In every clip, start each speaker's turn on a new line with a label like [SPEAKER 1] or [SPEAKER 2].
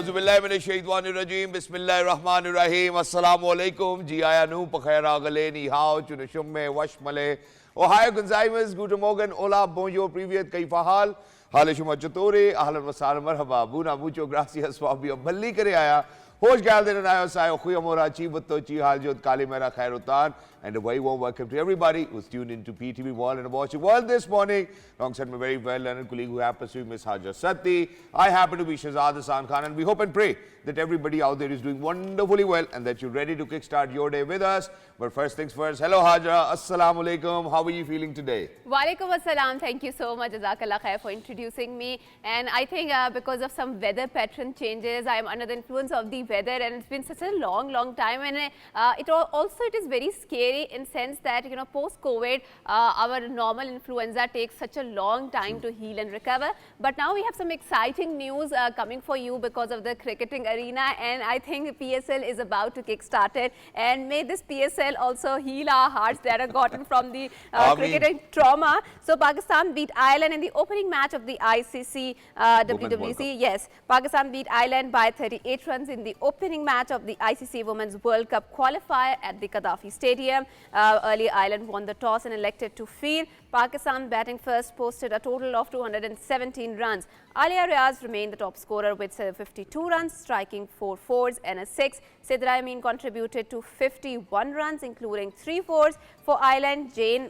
[SPEAKER 1] Auzubillahiminash-shaytanir-rajeem. Bismillahir-rahmanir-rahim. Assalamu-alaikum. Ji aya nu pakhair agale ni hao chunushumme washmale. Ohio Gonzaimas, Guten Morgen, hola, bonjour, privyet, kaifa hal? Hale shuma chatore, ahlan wa sahlan, marhaba, buna, mucho gracias, swabio, balli kare aya. Hoş geldin ayo sayo, khuyamora, chi butto, chi haljot, kali mera khairutan. And a very warm welcome to everybody who's tuned into PTV World and watching World this morning. Alongside my very well-learned colleague who happens to be Miss Hajra Satti. I happen to be Shahzad Khan, and we hope and pray that everybody out there is doing wonderfully well and that you're ready to kickstart your day with us. But first things first, hello Hajra, assalamu alaikum. How are you feeling today?
[SPEAKER 2] Walaikum assalam. Thank you so much, Jazakallah khair, for introducing me. And I think because of some weather pattern changes, I am under the influence of the weather, and it's been such a long time. And it is very scary in sense that, you know, post-COVID, our normal influenza takes such a long time to heal and recover. But now we have some exciting news coming for you because of the cricketing arena, and I think PSL is about to kick started. And may this PSL also heal our hearts that are gotten from the cricketing trauma. So Pakistan beat Ireland in the opening match of the ICC WWC. Yes, Pakistan beat Ireland by 38 runs in the opening match of the ICC Women's World Cup qualifier at the Gaddafi Stadium. Early Ireland won the toss and elected to field. Pakistan batting first posted a total of 217 runs. Alia Riaz remained the top scorer with 52 runs, striking 4 fours and a 6. Sidra Amin contributed to 51 runs, including 3 fours. For Ireland, Jane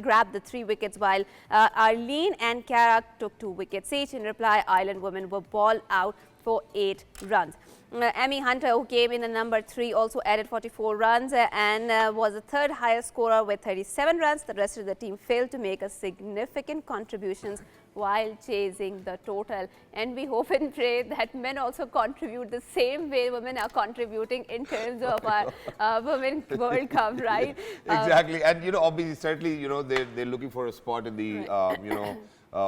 [SPEAKER 2] grabbed the 3 wickets, while Arlene and Cara took 2 wickets each. In reply, Ireland women were ball out for 8 runs. Amy Hunter, who came in at number 3, also added 44 runs and was the 3rd highest scorer with 37 runs. The rest of the team failed to make a significant contributions while chasing the total. And we hope and pray that men also contribute the same way women are contributing in terms of our Women World Cup, right?
[SPEAKER 1] Exactly. And, you know, obviously, certainly, you know, they're looking for a spot in the, you know,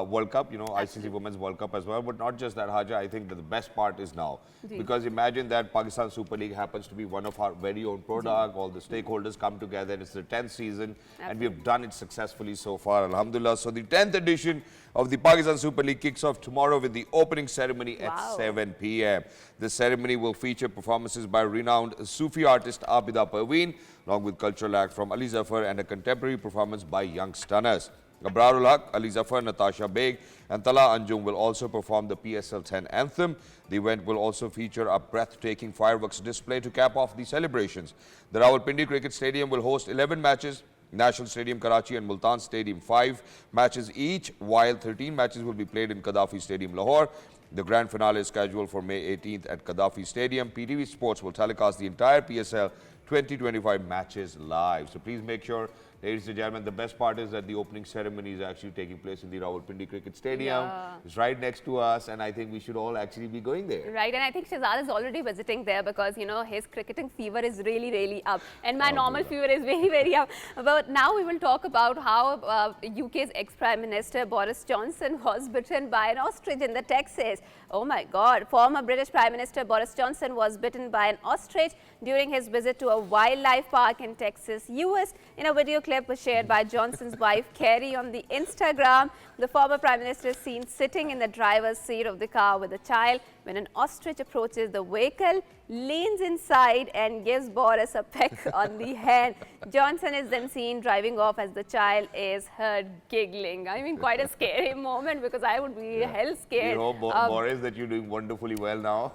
[SPEAKER 1] World Cup, you know, ICC Women's World Cup as well. But not just that, Hajra, I think that the best part is now. Because imagine that Pakistan Super League happens to be one of our very own product. All the stakeholders come together. It's the 10th season and we have done it successfully so far, alhamdulillah. So the 10th edition of the Pakistan Super League kicks off tomorrow with the opening ceremony at 7 p.m. The ceremony will feature performances by renowned Sufi artist Abdul, along with cultural act from Ali Zafar and a contemporary performance by young stunners. Abrar Haq, Ali Zafar, Natasha Beg and Tala Anjum will also perform the PSL 10 anthem. The event will also feature a breathtaking fireworks display to cap off the celebrations. The Rawalpindi Cricket Stadium will host 11 matches, National Stadium Karachi and Multan Stadium 5 matches each, while 13 matches will be played in Gaddafi Stadium, Lahore. The grand finale is scheduled for May 18th at Gaddafi Stadium. PTV Sports will telecast the entire PSL 2025 matches live. So please make sure, ladies and gentlemen, the best part is that the opening ceremony is actually taking place in the Rawalpindi Cricket Stadium. It's right next to us, and I think we should all actually be going there.
[SPEAKER 2] Right, and I think Shahzad is already visiting there because, you know, his cricketing fever is really up. And my normal fever is very up. But now we will talk about how UK's ex-Prime Minister Boris Johnson was bitten by an ostrich in the Texas. Oh my God. Former British Prime Minister Boris Johnson was bitten by an ostrich during his visit to a wildlife park in Texas, US. In a video clip was shared by Johnson's wife, Kerry, on the Instagram. The former Prime Minister is seen sitting in the driver's seat of the car with a child when an ostrich approaches the vehicle, leans inside and gives Boris a peck on the hand. Johnson is then seen driving off as the child is heard giggling. I mean, quite a scary moment because I would be hell scared.
[SPEAKER 1] You know, Boris, that you're doing wonderfully well now.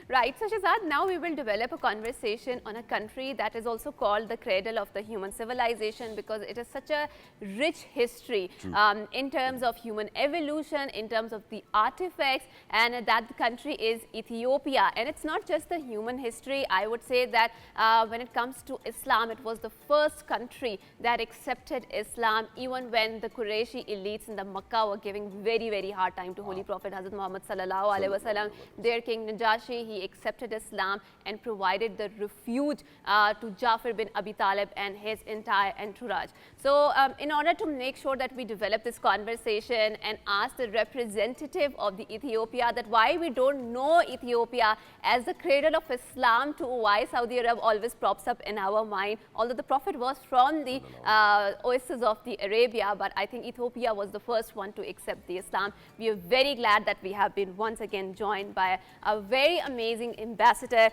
[SPEAKER 2] Right. So, Shahzad, now we will develop a conversation on a country that is also called the cradle of the human civilization because it is such a rich history in terms of human evolution, in terms of the artifacts, and that country is Ethiopia. And it's not just the human history. I would say that when it comes to Islam, it was the first country that accepted Islam, even when the Qurayshi elites in the Makkah were giving very hard time to Holy Prophet Hazrat Muhammad sallallahu alaihi wasallam. Their king Najashi, he accepted Islam and provided the refuge to Jafar bin Abi Talib and his entire entourage. So in order to make sure that we develop this conversation and ask the representative of the Ethiopia that why we don't know Ethiopia as the cradle of Islam to why Saudi Arabia always props up in our mind. Although the Prophet was from the oasis of the Arabia, but I think Ethiopia was the first one to accept the Islam. We are very glad that we have been once again joined by a very amazing ambassador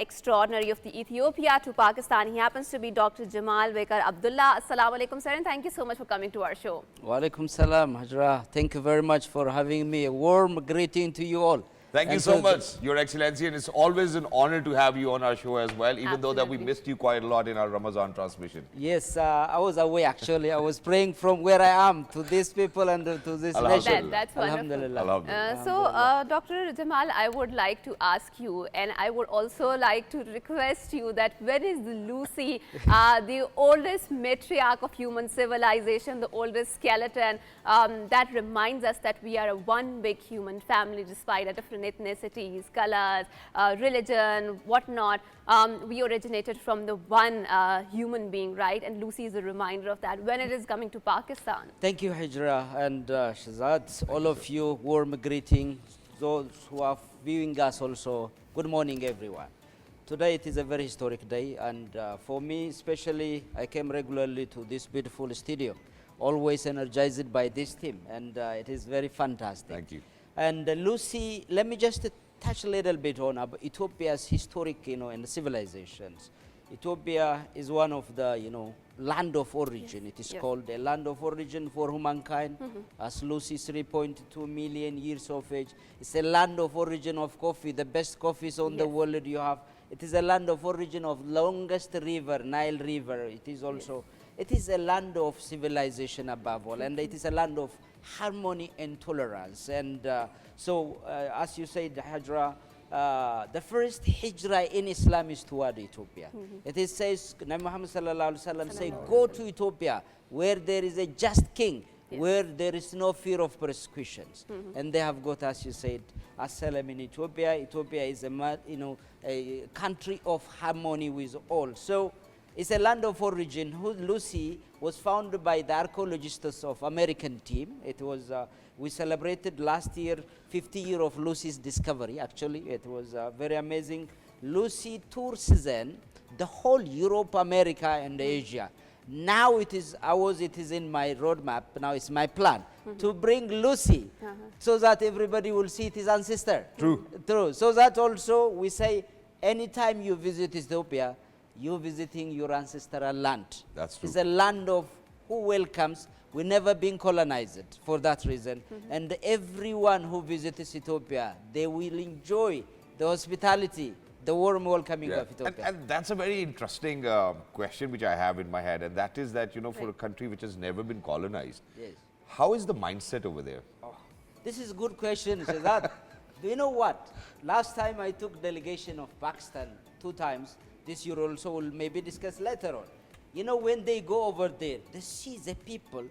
[SPEAKER 2] extraordinary of the Ethiopia to Pakistan. He happens to be Dr. Jemal Beker Abdullah. Assalamu alaikum, sir, and thank you so much for coming to our show.
[SPEAKER 3] Wa alaikum salam, Hajra. Thank you very much for having me. A warm greeting to you all.
[SPEAKER 1] Thank you so much, Your Excellency, and it's always an honor to have you on our show as well, even though that we missed you quite a lot in our Ramadan transmission.
[SPEAKER 3] Yes, I was away actually. I was praying from where I am to these people and to this nation.
[SPEAKER 2] That's wonderful.
[SPEAKER 3] Alhamdulillah.
[SPEAKER 2] So, Dr. Jemal, I would like to ask you, and I would also like to request you that where is Lucy, the oldest matriarch of human civilization, the oldest skeleton that reminds us that we are a one big human family despite our different ethnicities, colors, religion, whatnot. We originated from the one human being, right? And Lucy is a reminder of that when it is coming to Pakistan.
[SPEAKER 3] Thank you, Hajra and Shahzad. All of you, warm greeting. Those who are viewing us also, good morning, everyone. Today it is a very historic day, and for me especially, I came regularly to this beautiful studio, always energized by this team, and it is very fantastic.
[SPEAKER 1] Thank you.
[SPEAKER 3] And Lucy, let me just touch a little bit on Ethiopia's historic, and civilizations. Ethiopia is one of the, land of origin. It is called a land of origin for humankind. As Lucy, 3.2 million years of age. It's a land of origin of coffee, the best coffees on the world you have. It is a land of origin of longest river, Nile River. It is also, it is a land of civilization above all, and it is a land of harmony and tolerance. And so, as you said, Hajra, the first hijrah in Islam is toward Ethiopia. It is says, Nabi Muhammad sallallahu alaihi wasallam say, go to Ethiopia where there is a just king, where there is no fear of persecutions. And they have got, as you said, asylum in Ethiopia. Ethiopia is a country of harmony with all. So it's a land of origin. Lucy was founded by the archaeologists of American team. It was, we celebrated last year 50 years of Lucy's discovery. Actually, it was very amazing. Lucy tours then the whole Europe, America, and Asia. Now it is ours, it is in my roadmap. Now it's my plan to bring Lucy so that everybody will see his ancestor.
[SPEAKER 1] True.
[SPEAKER 3] So that also we say, anytime you visit Ethiopia, you're visiting your ancestral land.
[SPEAKER 1] That's true.
[SPEAKER 3] It's a land of who welcomes. We've never been colonized for that reason. And everyone who visits Ethiopia, they will enjoy the hospitality, the warm welcoming of Ethiopia.
[SPEAKER 1] And that's a very interesting question which I have in my head, and that is that, for a country which has never been colonized, how is the mindset over there?
[SPEAKER 3] Oh, this is a good question, Shahzad. Do you know what? Last time I took delegation of Pakistan 2 times. This year also will maybe discuss later on. When they go over there, they see the people.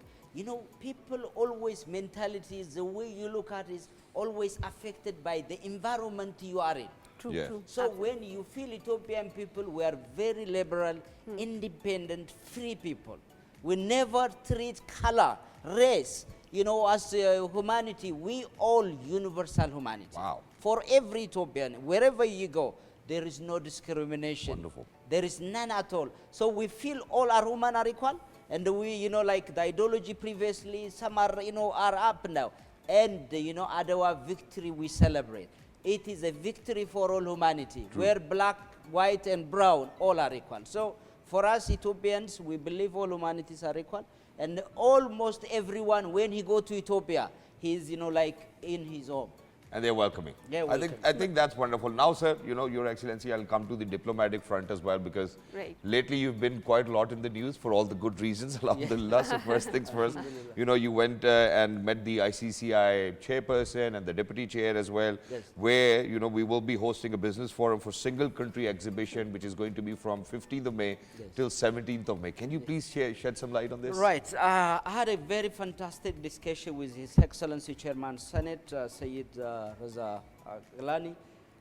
[SPEAKER 3] People always mentalities, the way you look at is always affected by the environment you are in.
[SPEAKER 2] True.
[SPEAKER 3] So when you feel Ethiopian people, we are very liberal, independent, free people. We never treat color, race, as humanity. We all universal humanity.
[SPEAKER 1] Wow.
[SPEAKER 3] For every Ethiopian, wherever you go, there is no discrimination.
[SPEAKER 1] Wonderful.
[SPEAKER 3] There is none at all. So we feel all our human are equal, and we, like the ideology previously, some are, are up now. And, our victory we celebrate. It is a victory for all humanity, where black, white, and brown all are equal. So for us Ethiopians, we believe all humanities are equal, and almost everyone, when he go to Ethiopia, he's, like in his home.
[SPEAKER 1] And they're welcoming.
[SPEAKER 3] Yeah,
[SPEAKER 1] I think that's wonderful. Now, sir, Your Excellency, I'll come to the diplomatic front as well, because lately you've been quite a lot in the news for all the good reasons. Alhamdulillah. So first things first, you went and met the ICCI chairperson and the deputy chair as well, where, we will be hosting a business forum for single country exhibition, which is going to be from 15th of May till 17th of May. Can you please shed some light on this?
[SPEAKER 3] Right. I had a very fantastic discussion with His Excellency Chairman Senate, Syed,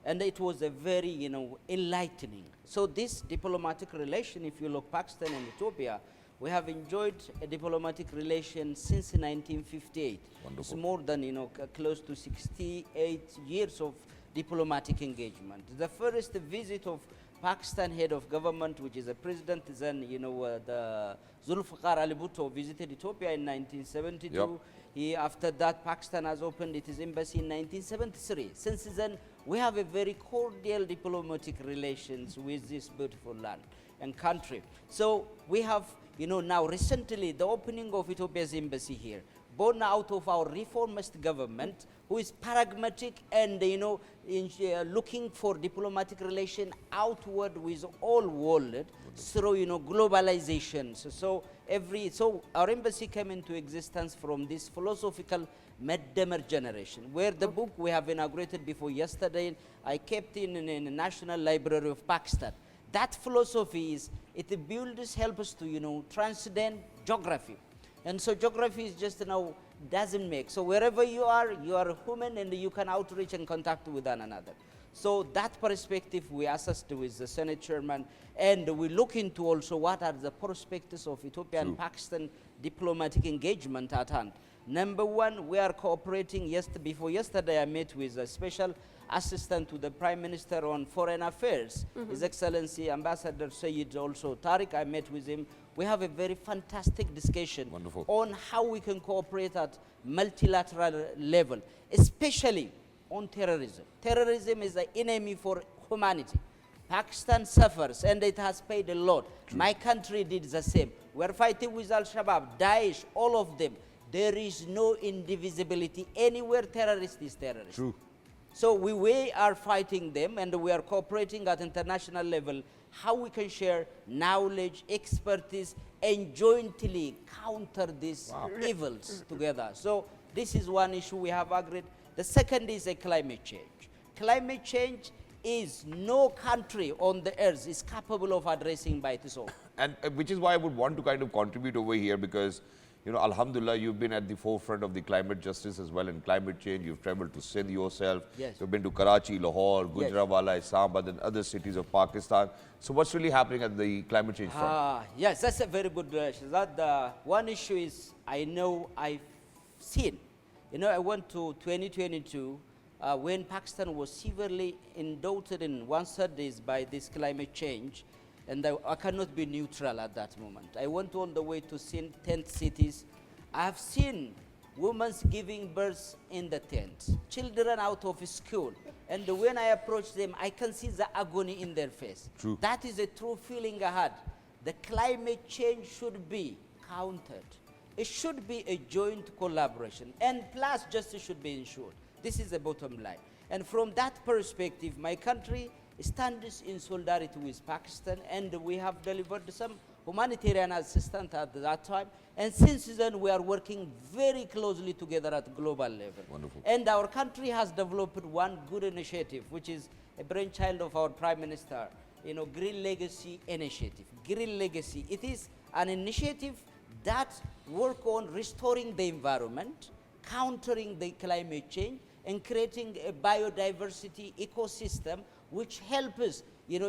[SPEAKER 3] and it was a very, enlightening. So this diplomatic relation, if you look Pakistan and Ethiopia, We have enjoyed a diplomatic relation since 1958.
[SPEAKER 1] Wonderful.
[SPEAKER 3] It's more than, close to 68 years of diplomatic engagement. The first visit of Pakistan head of government, which is the president, then, the Zulfikar Ali Bhutto visited Ethiopia in 1972.
[SPEAKER 1] Yep.
[SPEAKER 3] After that, Pakistan has opened its embassy in 1973. Since then, we have a very cordial diplomatic relations with this beautiful land and country. So we have, now recently the opening of Ethiopia's embassy here, born out of our reformist government, who is pragmatic and, looking for diplomatic relation outward with all world through, globalization. So our embassy came into existence from this philosophical Meddemer generation, where the book we have inaugurated before yesterday, I kept in the National Library of Pakistan. That philosophy is, it builds, help us to, transcend geography. And so geography is just, doesn't make. So wherever you are a human and you can outreach and contact with one another. So that perspective we assessed with the Senate chairman, and we look into also what are the prospects of Ethiopia and Pakistan diplomatic engagement at hand. Number one, we are cooperating. Before yesterday, I met with a special assistant to the Prime Minister on Foreign Affairs, His Excellency Ambassador Syed, also Tariq. I met with him. We have a very fantastic discussion on how we can cooperate at multilateral level, especially on terrorism. Terrorism is the enemy for humanity. Pakistan suffers and it has paid a lot. My country did the same. We're fighting with Al-Shabaab, Daesh, all of them. There is no indivisibility. Anywhere terrorist is terrorist.
[SPEAKER 1] True.
[SPEAKER 3] So we are fighting them, and we are cooperating at international level, how we can share knowledge, expertise, and jointly counter these evils together. So this is one issue we have agreed. The second is a climate change. Climate change is no country on the earth is capable of addressing by its own.
[SPEAKER 1] And which is why I would want to kind of contribute over here, because Alhamdulillah, you've been at the forefront of the climate justice as well and climate change. You've traveled to Sindh yourself.
[SPEAKER 3] Yes.
[SPEAKER 1] You've been to Karachi, Lahore, Gujranwala, Islamabad, and other cities of Pakistan. So what's really happening at the climate change front?
[SPEAKER 3] Yes, that's a very good Shahzad. One issue is, I've seen, I went to 2022 when Pakistan was severely indulted in 1/3 days by this climate change. And I cannot be neutral at that moment. I went all the way to 10 cities. I have seen women giving birth in the tent, children out of school. And when I approach them, I can see the agony in their face.
[SPEAKER 1] True.
[SPEAKER 3] That is a true feeling I had. The climate change should be countered. It should be a joint collaboration. And plus, justice should be ensured. This is the bottom line. And from that perspective, my country stands in solidarity with Pakistan, and we have delivered some humanitarian assistance at that time. And since then, we are working very closely together at global level.
[SPEAKER 1] Wonderful.
[SPEAKER 3] And our country has developed one good initiative, which is a brainchild of our Prime Minister, Green Legacy Initiative. Green Legacy, it is an initiative that works on restoring the environment, countering the climate change, and creating a biodiversity ecosystem which helps,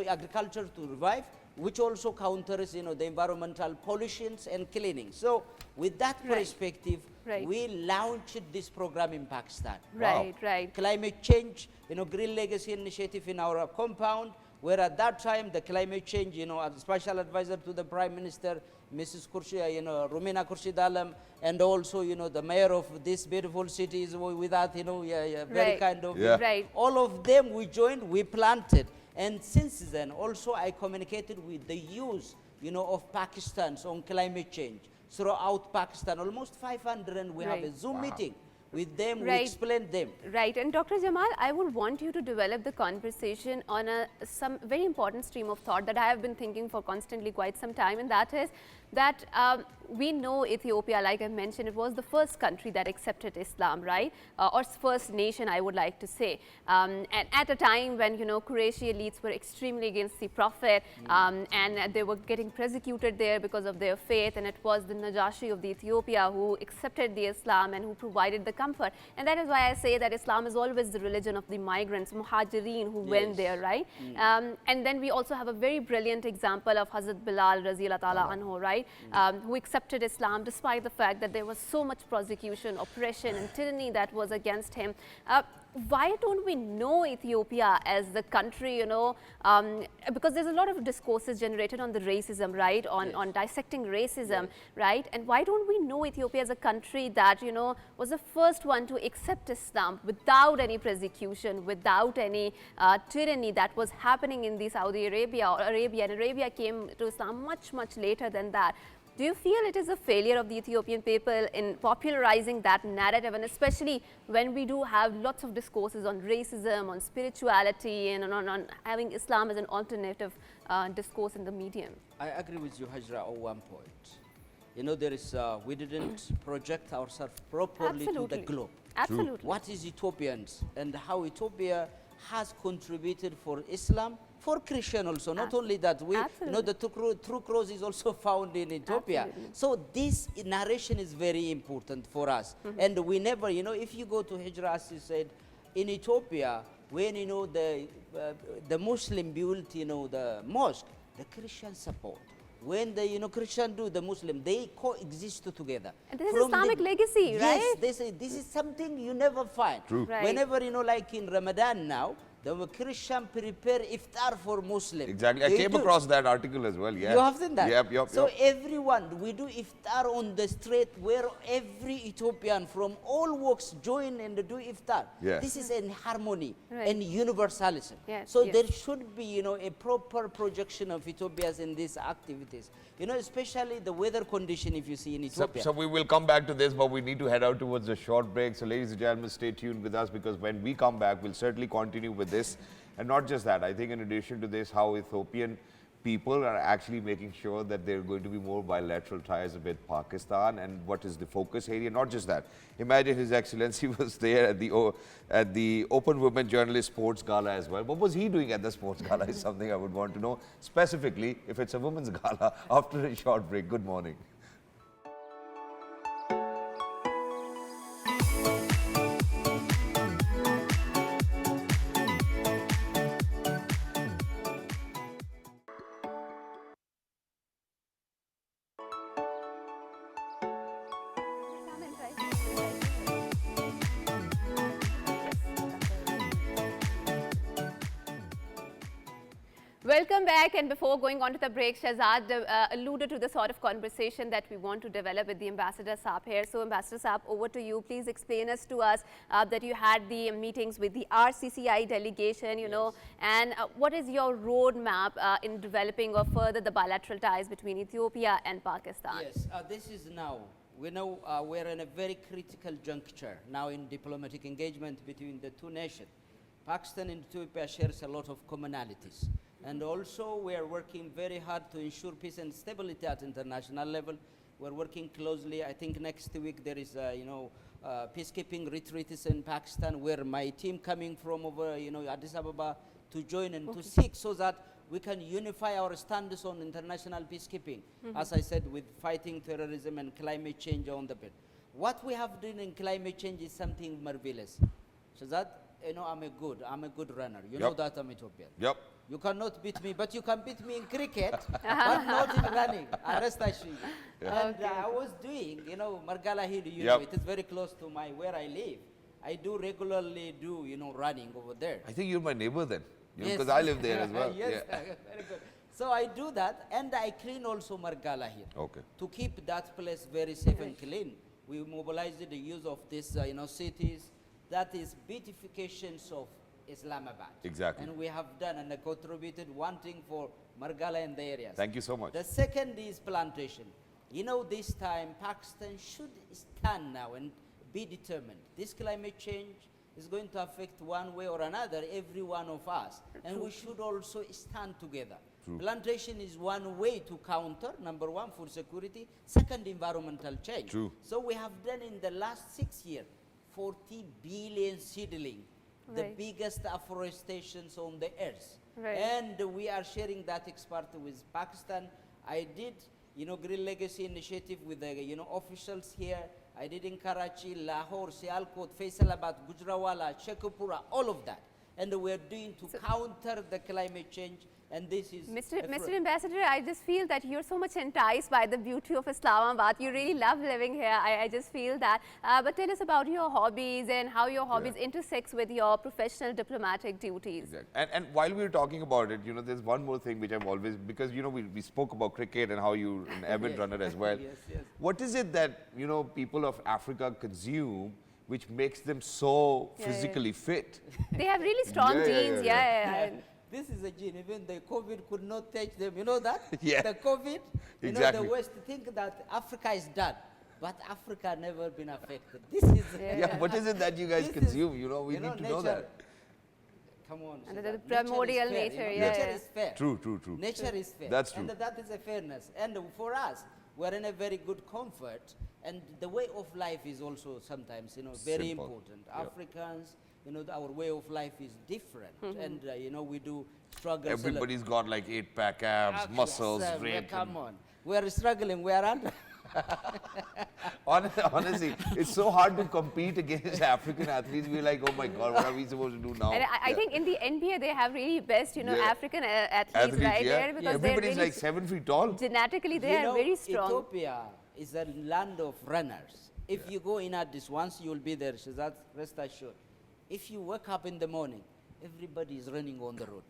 [SPEAKER 3] agriculture to revive, which also counters, the environmental pollutions and cleaning. So with that perspective, we launched this program in Pakistan.
[SPEAKER 2] Right.
[SPEAKER 3] Climate change, Green Legacy Initiative in our compound, where at that time the climate change, as special advisor to the Prime Minister, Mrs. Rumina Khurshid Alam, and also, the mayor of this beautiful city is with that, very kind of.
[SPEAKER 2] Right.
[SPEAKER 3] All of them we joined, we planted. And since then, also I communicated with the youth, of Pakistan on climate change throughout Pakistan, almost 500, and we have a Zoom meeting with them, we explain them.
[SPEAKER 2] Right, and Dr. Jemal, I would want you to develop the conversation on some very important stream of thought that I have been thinking for constantly quite some time, and that is that we know Ethiopia, like I mentioned, it was the first country that accepted Islam, right? Or first nation, I would like to say. And at a time when, Qurayshi elites were extremely against the Prophet, and they were getting persecuted there because of their faith, and it was the Najashi of the Ethiopia who accepted the Islam and who provided the comfort. And that is why I say that Islam is always the religion of the migrants, muhajireen who went there, right? And then we also have a very brilliant example of Hazrat Bilal Raziyallahu Ta'ala Anhu, right? Who accepted Islam despite the fact that there was so much persecution, oppression and tyranny that was against him. Why don't we know Ethiopia as the country, you know, because there's a lot of discourses generated on the racism, right, on dissecting racism, right, and why don't we know Ethiopia as a country that, you know, was the first one to accept Islam without any persecution, without any tyranny that was happening in the Saudi Arabia or Arabia, and Arabia came to Islam much, much later than that. Do you feel it is a failure of the Ethiopian people in popularizing that narrative, and especially when we do have lots of discourses on racism, on spirituality, and on having Islam as an alternative discourse in the medium?
[SPEAKER 3] I agree with you, Hajra, on one point. You know, there is, we didn't project ourselves properly to the globe.
[SPEAKER 2] Absolutely.
[SPEAKER 3] What is Ethiopians and how Ethiopia has contributed for Islam, for Christian also, not only that, we, you know, the true cross is also found in Ethiopia.
[SPEAKER 2] Absolutely.
[SPEAKER 3] So this narration is very important for us. And we never, you know, if you go to Hijra, as you said, in Ethiopia, when, you know, the Muslim built, you know, the mosque, the Christians support. When the, you know, Christian do the Muslim, they coexist together.
[SPEAKER 2] And this is Islamic legacy, right?
[SPEAKER 3] Yes, this is something you never find.
[SPEAKER 1] True.
[SPEAKER 2] Right.
[SPEAKER 3] Whenever, you know, like in Ramadan now, the Christian prepare iftar for Muslim.
[SPEAKER 1] Exactly. I came across that article as well. Yeah.
[SPEAKER 3] You have seen that?
[SPEAKER 1] Yep.
[SPEAKER 3] So everyone, we do iftar on the street where every Ethiopian from all walks join and do iftar.
[SPEAKER 1] Yeah.
[SPEAKER 3] This is in harmony
[SPEAKER 2] Right.
[SPEAKER 3] and universalism.
[SPEAKER 2] Yes,
[SPEAKER 3] So
[SPEAKER 2] yes.
[SPEAKER 3] there should be, you know, a proper projection of Ethiopians in these activities. You know, especially the weather condition if you see in Ethiopia.
[SPEAKER 1] So we will come back to this, but we need to head out towards a short break. So ladies and gentlemen, stay tuned with us, because when we come back, we'll certainly continue with this. And not just that, I think in addition to this, how Ethiopian people are actually making sure that there are going to be more bilateral ties with Pakistan, and what is the focus area. Not just that. Imagine His Excellency was there at the Open Women Journalist Sports Gala as well. What was he doing at the sports gala is something I would want to know, specifically if it's a women's gala, after a short break. Good morning.
[SPEAKER 2] Welcome back, and before going on to the break, Shahzad alluded to the sort of conversation that we want to develop with the Ambassador Saab here. So Ambassador Saab, over to you. Please explain us to us that you had the meetings with the RCCI delegation, you know, and what is your roadmap in developing or further the bilateral ties between Ethiopia and Pakistan?
[SPEAKER 3] Yes, this is now. We know we're in a very critical juncture now in diplomatic engagement between the two nations. Pakistan and Ethiopia shares a lot of commonalities. And also we are working very hard to ensure peace and stability at international level. We're working closely. I think next week there is peacekeeping retreats in Pakistan, where my team coming from over, you know, Addis Ababa to join and to seek, so that we can unify our stance on international peacekeeping. As I said, with fighting terrorism and climate change on the bed. What we have done in climate change is something marvelous. So that, you know, I'm a good runner. You know that I'm Ethiopian.
[SPEAKER 1] Yep.
[SPEAKER 3] You cannot beat me, but you can beat me in cricket, but not in running. Rest assured. And I was doing, you know, Margala Hill, you know, it is very close to where I live. I do regularly do, you know, running over there.
[SPEAKER 1] I think you're my neighbor then, because
[SPEAKER 3] Yes.
[SPEAKER 1] I live there as well.
[SPEAKER 3] Yes, very good. So I do that, and I clean also Margala Hill.
[SPEAKER 1] Okay.
[SPEAKER 3] To keep that place very safe and clean, we mobilized the use of this, you know, cities. That is beautifications of Islamabad.
[SPEAKER 1] Exactly.
[SPEAKER 3] And we have done and contributed one thing for Margala and the areas.
[SPEAKER 1] Thank you so much.
[SPEAKER 3] The second is plantation. You know, this time Pakistan should stand now and be determined. This climate change is going to affect one way or another every one of us. And we should also stand together.
[SPEAKER 1] True.
[SPEAKER 3] Plantation is one way to counter, number one, food security, second, environmental change.
[SPEAKER 1] True.
[SPEAKER 3] So we have done in the last 6 years, 40 billion seedling, the
[SPEAKER 2] Right.
[SPEAKER 3] biggest afforestations on the earth.
[SPEAKER 2] Right.
[SPEAKER 3] And we are sharing that expert with Pakistan. I did, you know, Green Legacy Initiative with the, you know, officials here. I did in Karachi, Lahore, Sialkot, Faisalabad, Gujranwala, Shekhupura, all of that. And we're doing to counter the climate change. And this is
[SPEAKER 2] Mr. Ambassador, I just feel that you're so much enticed by the beauty of Islamabad. You really love living here. I just feel that. But tell us about your hobbies and how your hobbies intersect with your professional diplomatic duties.
[SPEAKER 1] Exactly. And while we were talking about it, you know, there's one more thing which I've always, because, you know, we spoke about cricket and how you're an avid runner as well.
[SPEAKER 3] Yes.
[SPEAKER 1] What is it that, you know, people of Africa consume which makes them so physically fit?
[SPEAKER 2] They have really strong genes,
[SPEAKER 3] This is a gene. Even the COVID could not touch them. You know that?
[SPEAKER 1] Yeah.
[SPEAKER 3] The COVID, you know, the West think that Africa is done. But Africa never been affected. This is
[SPEAKER 1] what is it that you guys consume? You know, we need to know that.
[SPEAKER 3] Come on.
[SPEAKER 2] And the primordial nature,
[SPEAKER 3] Nature is fair.
[SPEAKER 1] True.
[SPEAKER 3] Nature is fair.
[SPEAKER 1] That's true.
[SPEAKER 3] And that is a fairness. And for us, we're in a very good comfort. And the way of life is also sometimes, you know, very important. Africans, you know, our way of life is different. And, you know, we do struggle.
[SPEAKER 1] Everybody's got like 8-pack abs, muscles, ribs.
[SPEAKER 3] Come on. We are struggling. We are under.
[SPEAKER 1] Honestly, it's so hard to compete against African athletes. We're like, oh my God, what are we supposed to do now?
[SPEAKER 2] And I think in the NBA, they have really best, you know, African athletes right there. Because
[SPEAKER 1] everybody's
[SPEAKER 2] really
[SPEAKER 1] like 7 feet tall.
[SPEAKER 2] Genetically, they are very strong.
[SPEAKER 3] Ethiopia is a land of runners. If you go in Addis once, you will be there. Shahzad, rest assured. If you wake up in the morning, everybody is running on the road.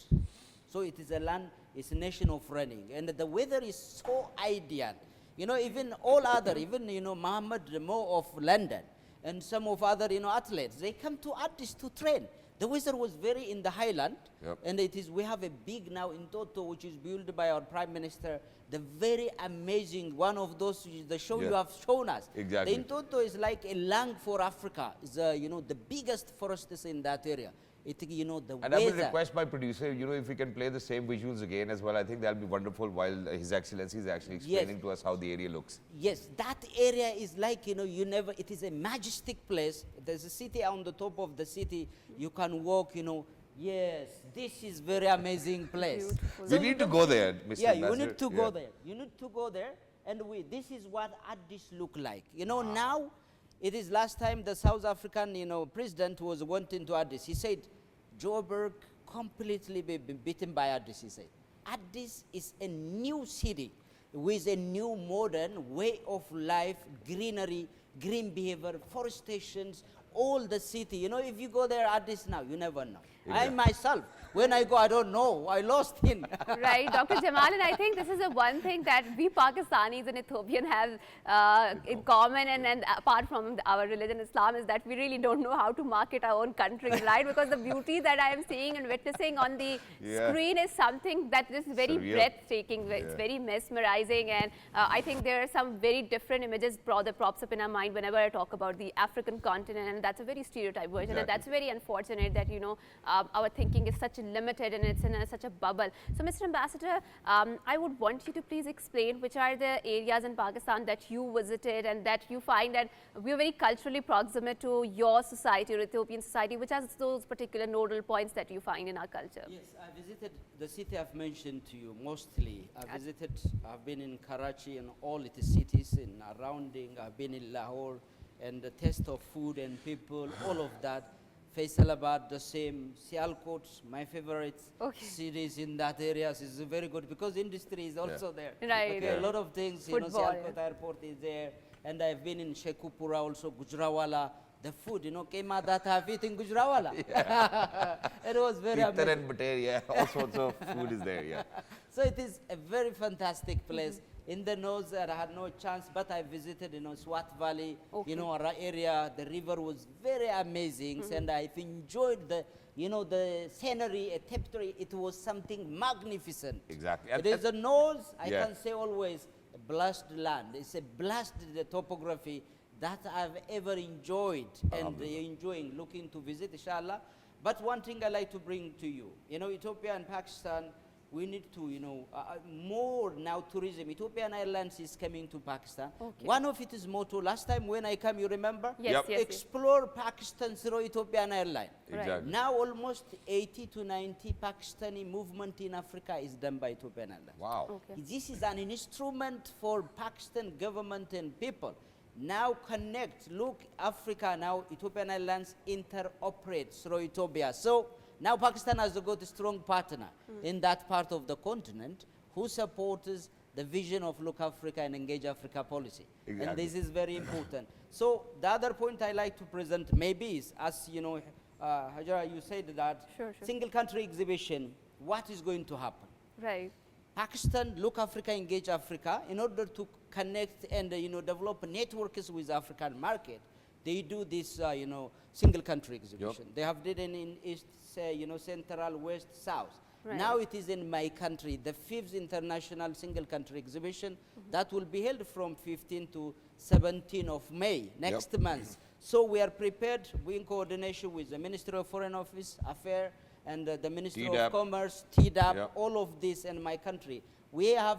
[SPEAKER 3] So it is a land, it's a nation of running. And the weather is so ideal. You know, even all other, even, you know, Mohammed Mo of London and some of other, you know, athletes, they come to Addis to train. The weather was very in the highland, and it is, we have a big now in Toto, which is built by our Prime Minister, the very amazing, one of those, the show you have shown us.
[SPEAKER 1] Exactly.
[SPEAKER 3] The Intoto is like a lung for Africa. It's, you know, the biggest forest is in that area. It, you know, the
[SPEAKER 1] and I would request my producer, you know, if we can play the same visuals again as well. I think that'll be wonderful while His Excellency is actually explaining to us how the area looks.
[SPEAKER 3] Yes, that area is like, you know, it is a majestic place. There's a city on the top of the city. You can walk, you know. Yes, this is very amazing place.
[SPEAKER 1] So we need to go there, Mr. Ambassador.
[SPEAKER 3] You need to go there. You need to go there. And this is what Addis look like. You know, now, it is last time the South African, you know, president was wanting to Addis. He said, Joburg completely be beaten by Addis, he said. Addis is a new city with a new modern way of life, greenery, green behavior, forestations, all the city. You know, if you go there Addis now, you never know. I myself, when I go, I don't know. I lost him.
[SPEAKER 2] Right, Dr. Jemal, and I think this is the one thing that we Pakistanis and Ethiopian have in common, and apart from our religion, Islam, is that we really don't know how to market our own countries, right? Because the beauty that I am seeing and witnessing on the screen is something that is very breathtaking. It's very mesmerizing, and I think there are some very different images that props up in our mind whenever I talk about the African continent, and that's a very stereotype version, and that's very unfortunate that, you know, our thinking is such limited and it's in such a bubble. So, Mr. Ambassador, I would want you to please explain which are the areas in Pakistan that you visited and that you find that we are very culturally proximate to your society or Ethiopian society, which are those particular nodal points that you find in our culture.
[SPEAKER 3] Yes, I visited the city I've mentioned to you mostly. I've been in Karachi and all its cities in surrounding. I've been in Lahore, and the taste of food and people, all of that. Faisalabad, the same. Sialkot, my favorite cities in that area is very good because industry is also there.
[SPEAKER 2] Right.
[SPEAKER 3] Okay, a lot of things, you know, Sialkot airport is there. And I've been in Shekhupura also, Gujranwala. The food, you know, Kema that I've eaten in Gujranwala. It was very amazing.
[SPEAKER 1] And butter, all sorts of food is there,
[SPEAKER 3] So it is a very fantastic place. In the north, I had no chance, but I visited, you know, Swat Valley, you know, our area. The river was very amazing, and I've enjoyed the, you know, the scenery, a tapestry. It was something magnificent.
[SPEAKER 1] Exactly.
[SPEAKER 3] It is the north, I can say always, a blessed land. It's a blessed topography that I've ever enjoyed and enjoying, looking to visit, inshallah. But one thing I like to bring to you, you know, Ethiopia and Pakistan, we need to, you know, more now tourism. Ethiopian Airlines is coming to Pakistan. One of it is motto. Last time when I came, you remember?
[SPEAKER 2] Yes,
[SPEAKER 3] Explore Pakistan through Ethiopian Airlines.
[SPEAKER 1] Exactly.
[SPEAKER 3] Now almost 80 to 90 Pakistani movement in Africa is done by Ethiopian Airlines.
[SPEAKER 1] Wow.
[SPEAKER 3] This is an instrument for Pakistan government and people. now connect. Look, Africa now, Ethiopian Airlines interoperates through Ethiopia. So now Pakistan has got a strong partner in that part of the continent who supports the vision of Look Africa and Engage Africa policy.
[SPEAKER 1] Exactly.
[SPEAKER 3] And this is very important. So the other point I like to present maybe is, as you know, Hajra, you said that single country exhibition, what is going to happen?
[SPEAKER 2] Right.
[SPEAKER 3] Pakistan, Look Africa, Engage Africa, in order to connect and develop networks with African market, they do this single country exhibition. They have did it in East, Central, West, South. Right. Now it is in my country, the 5th International Single Country Exhibition that will be held from 15 to 17 of May next month. So we are prepared, we in coordination with the Ministry of Foreign Affairs and the Ministry of Commerce, TDAP, all of this in my country. We have,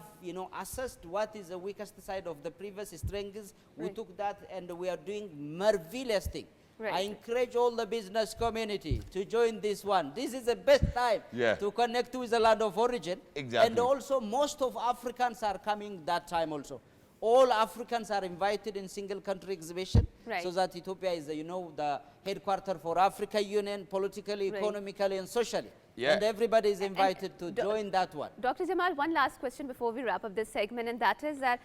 [SPEAKER 3] assessed what is the weakest side of the previous strengths. We took that and we are doing marvelous thing. Right. I encourage all the business community to join this one. This is the best time to connect with the land of origin. Exactly. And also most of Africans are coming that time also. All Africans are invited in single country exhibition, so that Ethiopia is, the headquarter for Africa Union, politically, economically, and socially. And everybody is invited to join that one.
[SPEAKER 2] Dr. Jemal, one last question before we wrap up this segment, and that is that,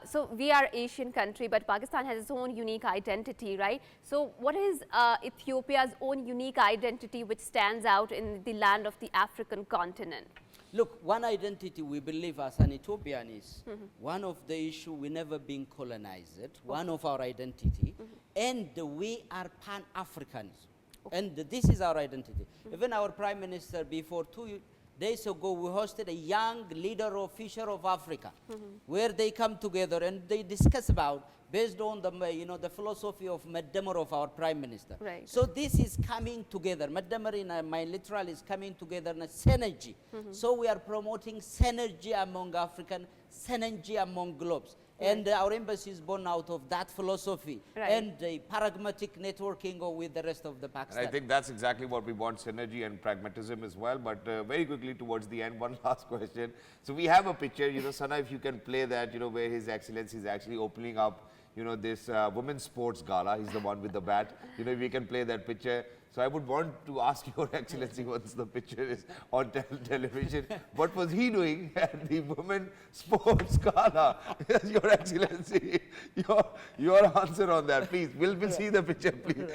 [SPEAKER 2] so we are Asian country, but Pakistan has its own unique identity, right? So what is Ethiopia's own unique identity which stands out in the land of the African continent?
[SPEAKER 3] Look, one identity we believe as an Ethiopian is one of the issue we never been colonized, one of our identity, and we are Pan-Africanism. And this is our identity. Even our Prime Minister, before 2 days ago, we hosted a young leader of Fisher of Africa, where they come together and they discuss about, based on the, the philosophy of Madamar of our Prime Minister. Right. So this is coming together. Madamar in my literal is coming together in a synergy. So we are promoting synergy among African, synergy among globes. And our embassy is born out of that philosophy and the pragmatic networking with the rest of the Pakistan.
[SPEAKER 1] And I think that's exactly what we want, synergy and pragmatism as well. But very quickly towards the end, one last question. So we have a picture, Sana, if you can play that, where His Excellency is actually opening up, this women's sports gala. He's the one with the bat. If we can play that picture. So I would want to ask Your Excellency, once the picture is on television, what was he doing at the Women Sports Gala? Your Excellency, your answer on that, please. We'll see the picture, please.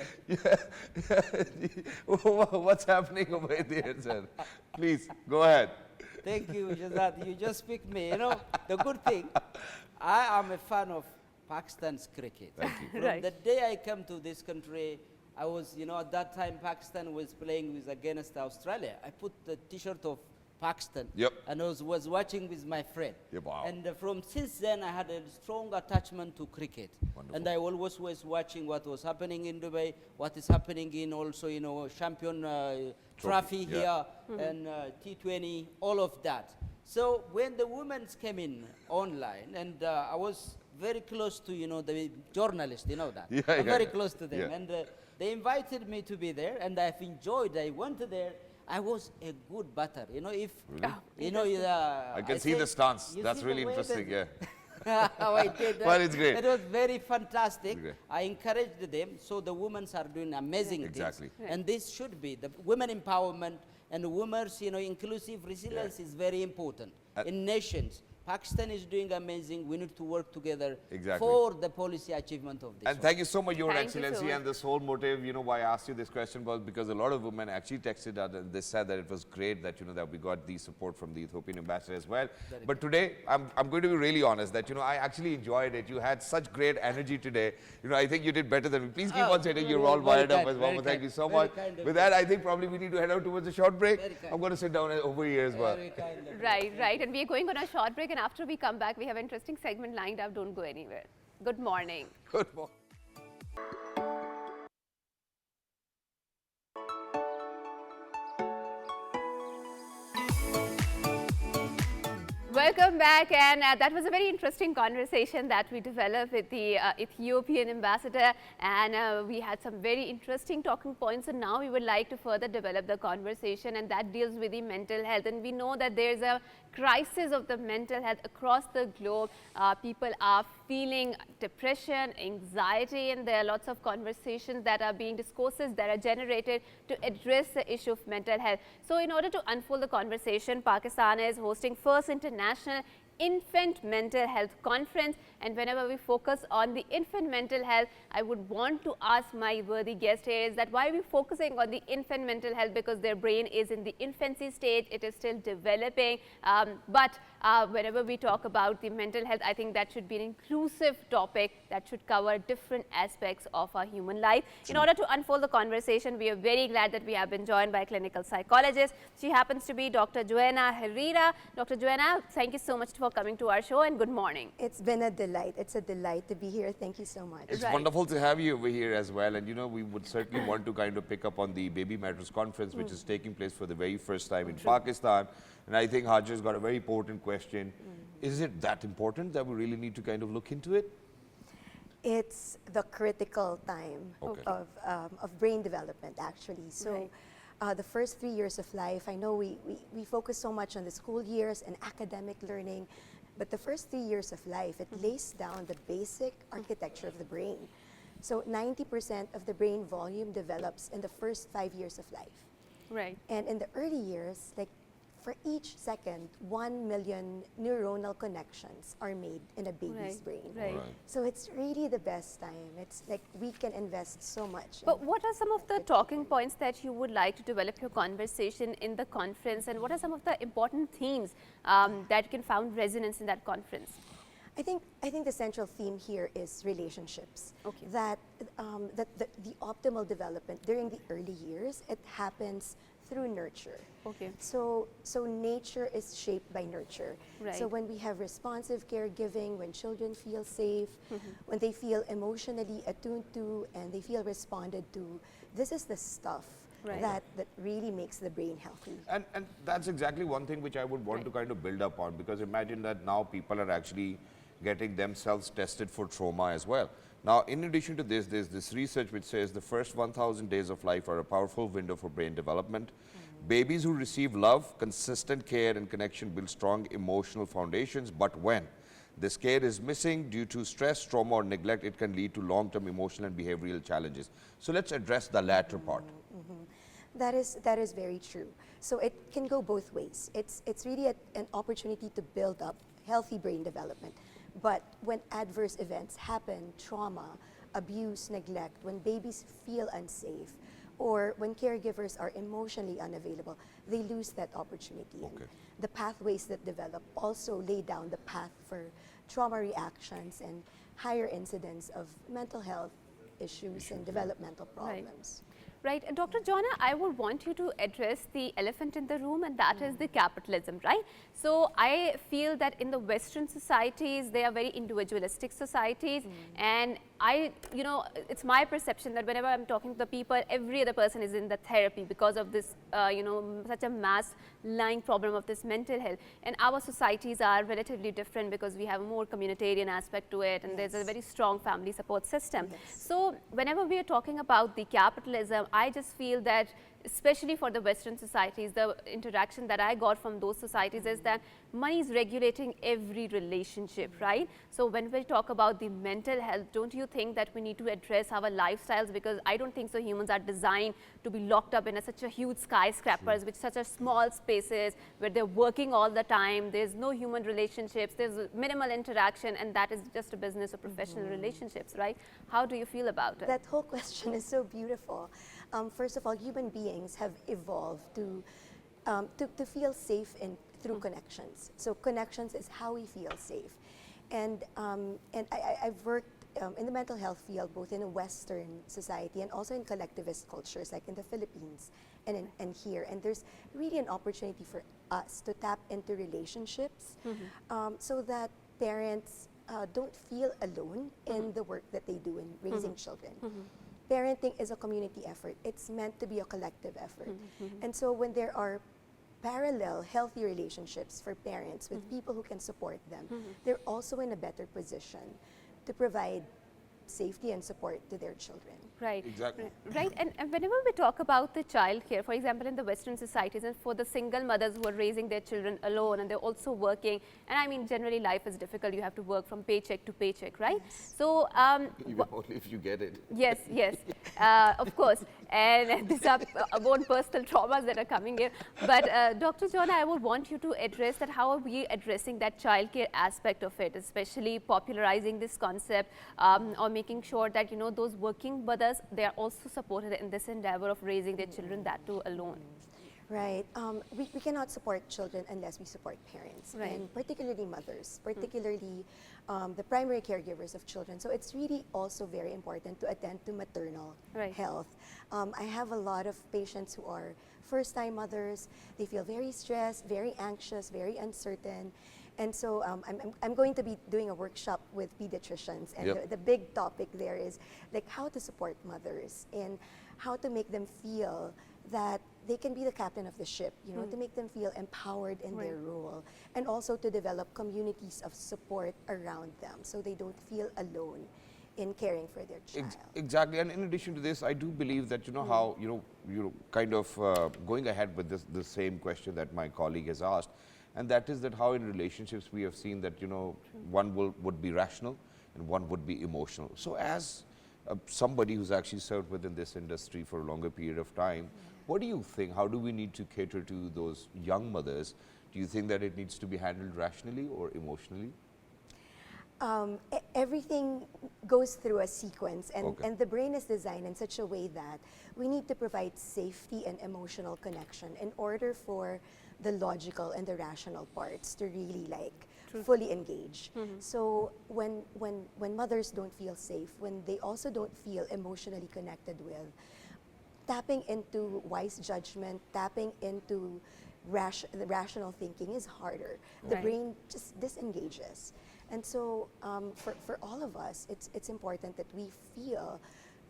[SPEAKER 1] What's happening over there, sir? Please, go ahead.
[SPEAKER 3] Thank you, Shahzad. You just picked me. The good thing, I am a fan of Pakistan's cricket.
[SPEAKER 1] Thank you.
[SPEAKER 3] From the day I came to this country, I was, at that time Pakistan was playing against Australia. I put the T-shirt of Pakistan and I was watching with my friend.
[SPEAKER 1] Wow.
[SPEAKER 3] And since then I had a strong attachment to cricket. Wonderful. And I always was watching what was happening in Dubai, what is happening in also, champion trophy here and T20, all of that. So when the women came in online and I was very close to, the journalists, that. I'm very close to them. And they invited me to be there, and I've enjoyed. I went there. I was a good batter. If
[SPEAKER 1] I can see the stance. That's really interesting.
[SPEAKER 3] How I did that.
[SPEAKER 1] Well, it's great.
[SPEAKER 3] It was very fantastic. I encouraged them. So the women are doing amazing things. And this should be the women empowerment and women's, inclusive resilience is very important in nations. Pakistan is doing amazing. We need to work together for the policy achievement of this.
[SPEAKER 1] And thank you so much, Your Excellency. And this whole motive, why I asked you this question was because a lot of women actually texted us and they said that it was great that, that we got the support from the Ethiopian ambassador as well. But today, I'm going to be really honest that, I actually enjoyed it. You had such great energy today. I think you did better than me. Please keep on saying you're all wired up as well. Thank you so much. With that, I think probably we need to head out towards a short break. I'm going to sit down over here as well.
[SPEAKER 2] Right. And we are going on a short break. And after we come back, we have an interesting segment lined up. Don't go anywhere. Good morning.
[SPEAKER 1] Good morning.
[SPEAKER 2] Welcome back, and that was a very interesting conversation that we developed with the Ethiopian ambassador, and we had some very interesting talking points, and now we would like to further develop the conversation, and that deals with the mental health. And we know that there's a crisis of the mental health across the globe. People are feeling depression, anxiety, and there are lots of conversations that are being discourses that are generated to address the issue of mental health. So in order to unfold the conversation, Pakistan is hosting first international infant mental health conference, and whenever we focus on the infant mental health, I would want to ask my worthy guest here is that why are we focusing on the infant mental health? Because their brain is in the infancy stage, it is still developing, but whenever we talk about the mental health, I think that should be an inclusive topic that should cover different aspects of our human life. In order to unfold the conversation, we are very glad that we have been joined by a clinical psychologist. She happens to be Dr. Joanna Herrera. Dr. Joanna, thank you so much for coming to our show, and good morning.
[SPEAKER 4] It's been a delight. It's a delight to be here. Thank you so much.
[SPEAKER 1] It's wonderful to have you over here as well. And, you know, we would certainly want to kind of pick up on the Baby Matters conference, which is taking place for the very first time in Pakistan. And I think Hajra's got a very important question. Is it that important that we really need to kind of look into it?
[SPEAKER 4] It's the critical time of brain development, actually. So the first 3 years of life, I know we focus so much on the school years and academic learning, but the first 3 years of life, it lays down the basic architecture of the brain. So 90% of the brain volume develops in the first 5 years of life.
[SPEAKER 2] Right.
[SPEAKER 4] And in the early years, like for each second, 1 million neuronal connections are made in a baby's brain.
[SPEAKER 2] Right.
[SPEAKER 4] So it's really the best time. It's like we can invest so much.
[SPEAKER 2] But what are some of the talking points that you would like to develop your conversation in the conference, and what are some of the important themes that can found resonance in that conference?
[SPEAKER 4] I think the central theme here is relationships.
[SPEAKER 2] Okay.
[SPEAKER 4] That the optimal development during the early years, it happens through nurture.
[SPEAKER 2] Okay.
[SPEAKER 4] So nature is shaped by nurture.
[SPEAKER 2] Right.
[SPEAKER 4] So when we have responsive caregiving, when children feel safe, when they feel emotionally attuned to and they feel responded to, this is the stuff that really makes the brain healthy.
[SPEAKER 1] And that's exactly one thing which I would want to kind of build up on, because imagine that now people are actually getting themselves tested for trauma as well. Now, in addition to this, there's this research which says the first 1,000 days of life are a powerful window for brain development. Babies who receive love, consistent care and connection build strong emotional foundations, but when this care is missing due to stress, trauma or neglect, it can lead to long-term emotional and behavioral challenges. So let's address the latter part.
[SPEAKER 4] That is very true. So it can go both ways. It's really an opportunity to build up healthy brain development. But when adverse events happen, trauma, abuse, neglect, when babies feel unsafe, or when caregivers are emotionally unavailable, they lose that opportunity. And the pathways that develop also lay down the path for trauma reactions and higher incidence of mental health issues and developmental problems.
[SPEAKER 2] Right. And Dr. Joanna, I would want you to address the elephant in the room, and that is the capitalism, right? So I feel that in the Western societies, they are very individualistic societies. And you know, it's my perception that whenever I'm talking to the people, every other person is in the therapy because of this, you know, such a mass lying problem of this mental health. And our societies are relatively different because we have a more communitarian aspect to it, and there's a very strong family support system. So whenever we are talking about the capitalism, I just feel that especially for the Western societies, the interaction that I got from those societies is that money is regulating every relationship, right? So when we talk about the mental health, don't you think that we need to address our lifestyles? Because I don't think so humans are designed to be locked up in such a huge skyscrapers with such a small spaces where they're working all the time. There's no human relationships, there's minimal interaction, and that is just a business of professional relationships, right? How do you feel about it?
[SPEAKER 4] That whole question is so beautiful. First of all, human beings have evolved to feel safe through connections. So connections is how we feel safe. And I've worked in the mental health field, both in a Western society and also in collectivist cultures, like in the Philippines and here. And there's really an opportunity for us to tap into relationships so that parents don't feel alone in the work that they do in raising children. Parenting is a community effort. It's meant to be a collective effort. And so when there are parallel healthy relationships for parents with people who can support them, they're also in a better position to provide safety and support to their children.
[SPEAKER 2] Right.
[SPEAKER 1] Exactly.
[SPEAKER 2] Right. And whenever we talk about the child care, for example, in the Western societies and for the single mothers who are raising their children alone and they're also working, and I mean, generally life is difficult. You have to work from paycheck to paycheck, right?
[SPEAKER 4] Yes.
[SPEAKER 2] So,
[SPEAKER 1] Even only if you get it.
[SPEAKER 2] yes, yes, of course. And these are own personal traumas that are coming here. But Dr. Joanna, I would want you to address that. How are we addressing that childcare aspect of it, especially popularizing this concept or making sure that, you know, those working mothers, they are also supported in this endeavor of raising their children, that too alone.
[SPEAKER 4] Right. We cannot support children unless we support parents,
[SPEAKER 2] Right.
[SPEAKER 4] and particularly mothers, particularly the primary caregivers of children. So it's really also very important to attend to maternal
[SPEAKER 2] Right.
[SPEAKER 4] health. I have a lot of patients who are first-time mothers. They feel very stressed, very anxious, very uncertain. And so I'm going to be doing a workshop with pediatricians, and
[SPEAKER 1] Yep.
[SPEAKER 4] the big topic there is like how to support mothers and how to make them feel that they can be the captain of the ship, you know, to make them feel empowered in their role, and also to develop communities of support around them so they don't feel alone in caring for their child.
[SPEAKER 1] Exactly, and in addition to this, I do believe that, you know, how, you know, kind of going ahead with the same question that my colleague has asked, and that is that how in relationships we have seen that, you know, one would be rational and one would be emotional. So as somebody who's actually served within this industry for a longer period of time, what do you think? How do we need to cater to those young mothers? Do you think that it needs to be handled rationally or emotionally?
[SPEAKER 4] Everything goes through a sequence, and,
[SPEAKER 1] Okay.
[SPEAKER 4] and the brain is designed in such a way that we need to provide safety and emotional connection in order for the logical and the rational parts to really like fully engage. So when mothers don't feel safe, when they also don't feel emotionally connected with, tapping into wise judgment, tapping into the rational thinking is harder. The
[SPEAKER 2] Right.
[SPEAKER 4] brain just disengages. And so for all of us, it's important that we feel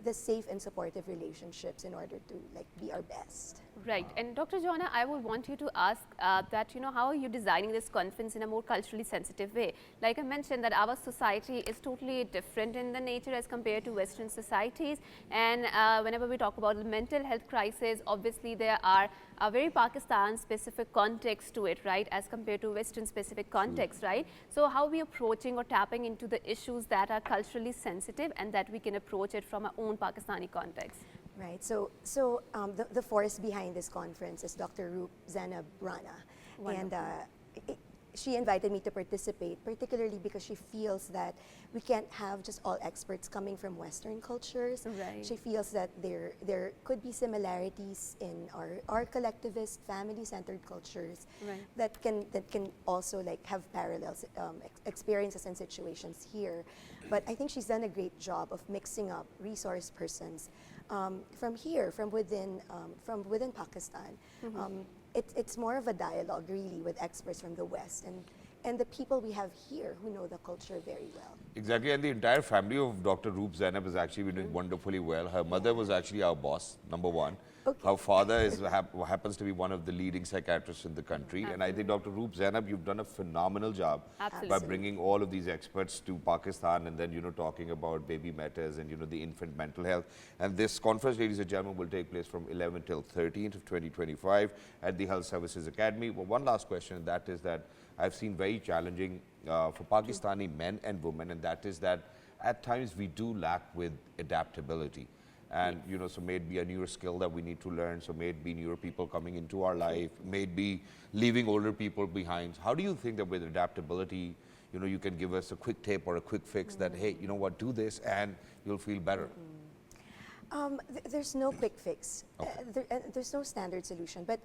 [SPEAKER 4] the safe and supportive relationships in order to like be our best.
[SPEAKER 2] Right. And Dr. Joanna, I would want you to ask that, you know, how are you designing this conference in a more culturally sensitive way? Like I mentioned that our society is totally different in the nature as compared to Western societies. And whenever we talk about the mental health crisis, obviously there are a very Pakistan-specific context to it, right, as compared to Western-specific context, right? So how are we approaching or tapping into the issues that are culturally sensitive and that we can approach it from our own Pakistani context?
[SPEAKER 4] Right. So the force behind this conference is Dr. Roop Zainab Rana, and she invited me to participate, particularly because she feels that we can't have just all experts coming from Western cultures.
[SPEAKER 2] Right.
[SPEAKER 4] She feels that there could be similarities in our collectivist, family-centered cultures
[SPEAKER 2] Right.
[SPEAKER 4] that can also like have parallels, experiences and situations here. But I think she's done a great job of mixing up resource persons from here, from within Pakistan. It's more of a dialogue really with experts from the West and the people we have here who know the culture very well.
[SPEAKER 1] Exactly, and the entire family of Dr. Roop Zainab has actually been doing wonderfully well. Her mother was actually our boss, number one.
[SPEAKER 4] Okay.
[SPEAKER 1] Her father happens to be one of the leading psychiatrists in the country. And I think, Dr. Roop Zainab, you've done a phenomenal job
[SPEAKER 2] Absolutely.
[SPEAKER 1] by bringing all of these experts to Pakistan and then, you know, talking about baby matters and, you know, the infant mental health. And this conference, ladies and gentlemen, will take place from 11th till 13th of 2025 at the Health Services Academy. Well, one last question, and that is that I've seen very challenging for Pakistani men and women, and that is that at times we do lack with adaptability. And, you know, so may it be a newer skill that we need to learn, so may it be newer people coming into our life, may it be leaving older people behind. How do you think that with adaptability, you know, you can give us a quick tip or a quick fix that, hey, you know what, do this and you'll feel better?
[SPEAKER 4] There's no quick fix. There's no standard solution. But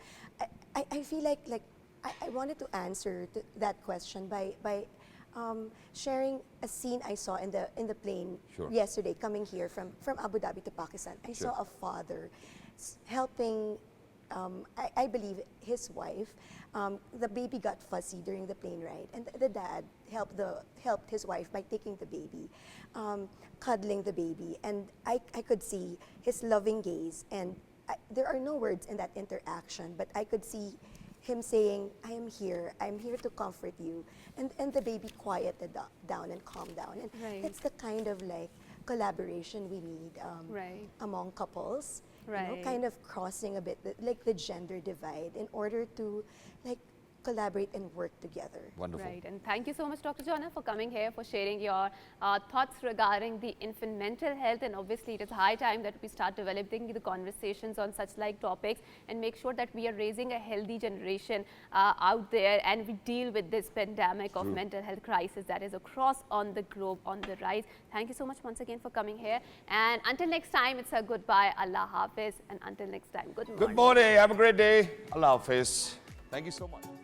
[SPEAKER 4] I feel like I wanted to answer that question by sharing a scene I saw in the plane yesterday coming here from Abu Dhabi to Pakistan. I saw a father helping, I believe, his wife. The baby got fuzzy during the plane ride, and the dad helped his wife by taking the baby, cuddling the baby, and I could see his loving gaze. And there are no words in that interaction, but I could see him saying, I'm here to comfort you. And the baby quieted down and calmed down. And
[SPEAKER 2] Right.
[SPEAKER 4] it's the kind of like collaboration we need
[SPEAKER 2] Right.
[SPEAKER 4] among couples. You know,
[SPEAKER 2] Right.
[SPEAKER 4] kind of crossing a bit like the gender divide in order to like collaborate and work together.
[SPEAKER 1] Wonderful.
[SPEAKER 2] Right, and thank you so much, Dr. Joanna, for coming here, for sharing your thoughts regarding the infant mental health. And obviously, it is high time that we start developing the conversations on such like topics and make sure that we are raising a healthy generation out there, and we deal with this pandemic of mental health crisis that is across on the globe on the rise. Thank you so much once again for coming here. And until next time, it's a goodbye. Allah Hafiz. And until next time, good morning.
[SPEAKER 1] Good morning. Have a great day. Allah Hafiz. Thank you so much.